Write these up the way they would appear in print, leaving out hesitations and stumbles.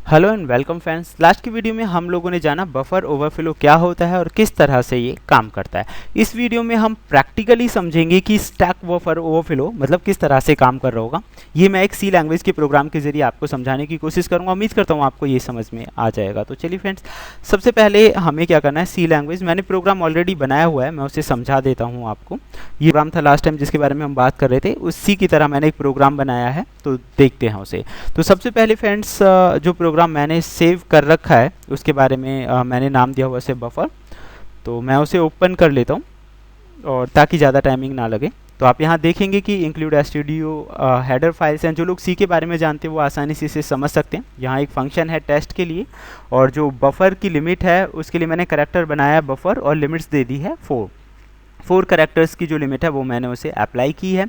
Hello and welcome friends. Last की video में हम लोगों ने जाना बफर ओवरफ्लो क्या होता है और किस तरह से ये काम करता है। इस वीडियो में हम प्रैक्टिकली समझेंगे कि स्टैक बफर ओवरफ्लो मतलब किस तरह से काम कर रहा होगा। ये मैं एक सी लैंग्वेज के प्रोग्राम के जरिए आपको समझाने की कोशिश करूंगा। उम्मीद करता हूँ आपको ये समझ में आ जाएगा। तो चलिए फ्रेंड्स, सबसे पहले हमें क्या करना है, सी लैंग्वेज मैंने प्रोग्राम ऑलरेडी बनाया हुआ है, मैं उसे समझा देता हूँ आपको। ये प्रोग्राम था लास्ट टाइम जिसके बारे में हम बात कर रहे थे, उसी की तरह मैंने एक प्रोग्राम बनाया है, तो देखते हैं उसे। तो सबसे पहले फ्रेंड्स, जो प्रोग्राम मैंने सेव कर रखा है उसके बारे में मैंने नाम दिया हुआ है बफर। तो मैं उसे ओपन कर लेता हूँ और ताकि ज़्यादा टाइमिंग ना लगे। तो आप यहाँ देखेंगे कि इंक्लूड स्टूडियो हेडर फाइल्स हैं। जो लोग सी के बारे में जानते हैं वो आसानी से इसे समझ सकते हैं। यहाँ एक फंक्शन है टेस्ट के लिए, और जो बफर की लिमिट है उसके लिए मैंने करेक्टर बनाया है बफर, और लिमिट्स दे दी है 4 करेक्टर्स की जो लिमिट है वो मैंने उसे अप्लाई की है।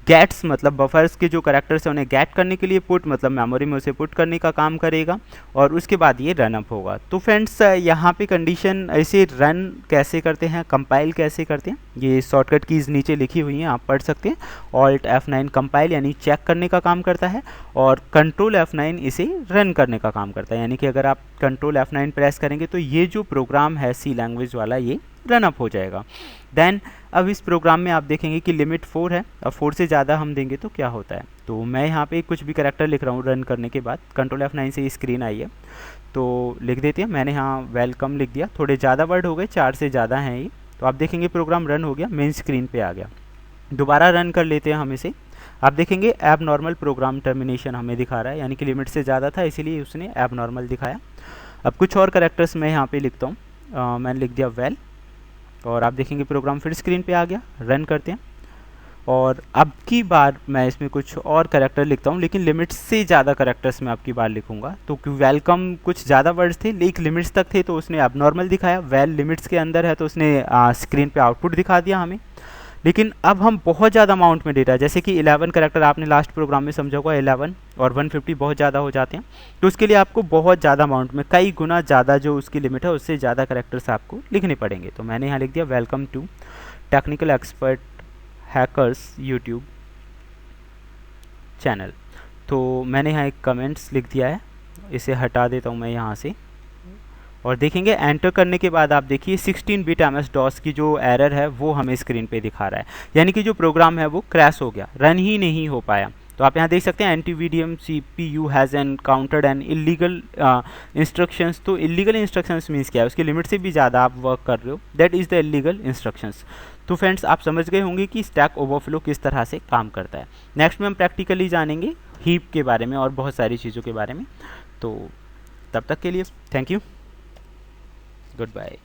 गेट्स मतलब बफर्स के जो करेक्टर्स हैं उन्हें गेट करने के लिए, पुट मतलब मेमोरी में उसे पुट करने का काम करेगा, और उसके बाद ये रन अप होगा। तो फ्रेंड्स, यहाँ पे कंडीशन ऐसे रन कैसे करते हैं, कंपाइल कैसे करते हैं, ये शॉर्टकट कीज़ नीचे लिखी हुई हैं, आप पढ़ सकते हैं। ऑल्ट F9 कंपाइल यानी चेक करने का काम करता है, और कंट्रोल F9 इसे रन करने का काम करता है। यानी कि अगर आप कंट्रोल F9 प्रेस करेंगे तो ये जो प्रोग्राम है सी लैंग्वेज वाला ये रन अप हो जाएगा। देन अब इस प्रोग्राम में आप देखेंगे कि लिमिट 4 है, और 4 से ज़्यादा हम देंगे तो क्या होता है। तो मैं यहाँ पे कुछ भी करैक्टर लिख रहा हूँ रन करने के बाद। कंट्रोल F9 से स्क्रीन आई है तो लिख देते हैं। मैंने यहाँ वेलकम लिख दिया, थोड़े ज़्यादा वर्ड हो गए, 4 से ज़्यादा हैं ये। तो आप देखेंगे प्रोग्राम रन हो गया, मेन स्क्रीन पे आ गया। दोबारा रन कर लेते हैं हम इसे। आप देखेंगे एब नॉर्मल प्रोग्राम टर्मिनेशन हमें दिखा रहा है, यानी कि लिमिट से ज़्यादा था इसीलिए उसने एब नॉर्मल दिखाया। अब कुछ और करेक्टर्स मैं यहाँ पे लिखता हूँ। मैंने लिख दिया वेल, और आप देखेंगे प्रोग्राम फिर स्क्रीन पे आ गया। रन करते हैं, और अब की बार मैं इसमें कुछ और करेक्टर लिखता हूँ, लेकिन लिमिट्स से ज़्यादा करेक्टर्स मैं अब की बार लिखूंगा। तो वेलकम कुछ ज़्यादा वर्ड्स थे, लेकिन लिमिट्स तक थे तो उसने अब नॉर्मल दिखाया। वेल लिमिट्स के अंदर है तो उसने स्क्रीन पे आउटपुट दिखा दिया हमें। लेकिन अब हम बहुत ज़्यादा अमाउंट में डेटा, जैसे कि 11 करेक्टर आपने लास्ट प्रोग्राम में समझा होगा, 11 और 150 बहुत ज़्यादा हो जाते हैं। तो उसके लिए आपको बहुत ज़्यादा अमाउंट में, कई गुना ज़्यादा जो उसकी लिमिट है उससे ज़्यादा करेक्टर्स आपको लिखने पड़ेंगे। तो मैंने यहाँ लिख दिया welcome to technical expert hackers YouTube channel. तो मैंने यहाँ एक कमेंट्स लिख दिया है, इसे हटा देता हूँ मैं यहाँ से। और देखेंगे एंटर करने के बाद आप देखिए 16 बिट MS DOS की जो एरर है वो हमें स्क्रीन पे दिखा रहा है, यानी कि जो प्रोग्राम है वो क्रैश हो गया, रन ही नहीं हो पाया। तो आप यहाँ देख सकते हैं NTVDM CPU has encountered an illegal instructions. तो इलीगल इंस्ट्रक्शंस मीन्स क्या है, उसकी लिमिट से भी ज़्यादा आप वर्क कर रहे हो, that is the illegal instructions. तो फ्रेंड्स, आप समझ गए होंगे कि स्टैक ओवरफ्लो किस तरह से काम करता है। नेक्स्ट में हम प्रैक्टिकली जानेंगे हीप के बारे में और बहुत सारी चीज़ों के बारे में। तो तब तक के लिए थैंक यू, गुड बाय।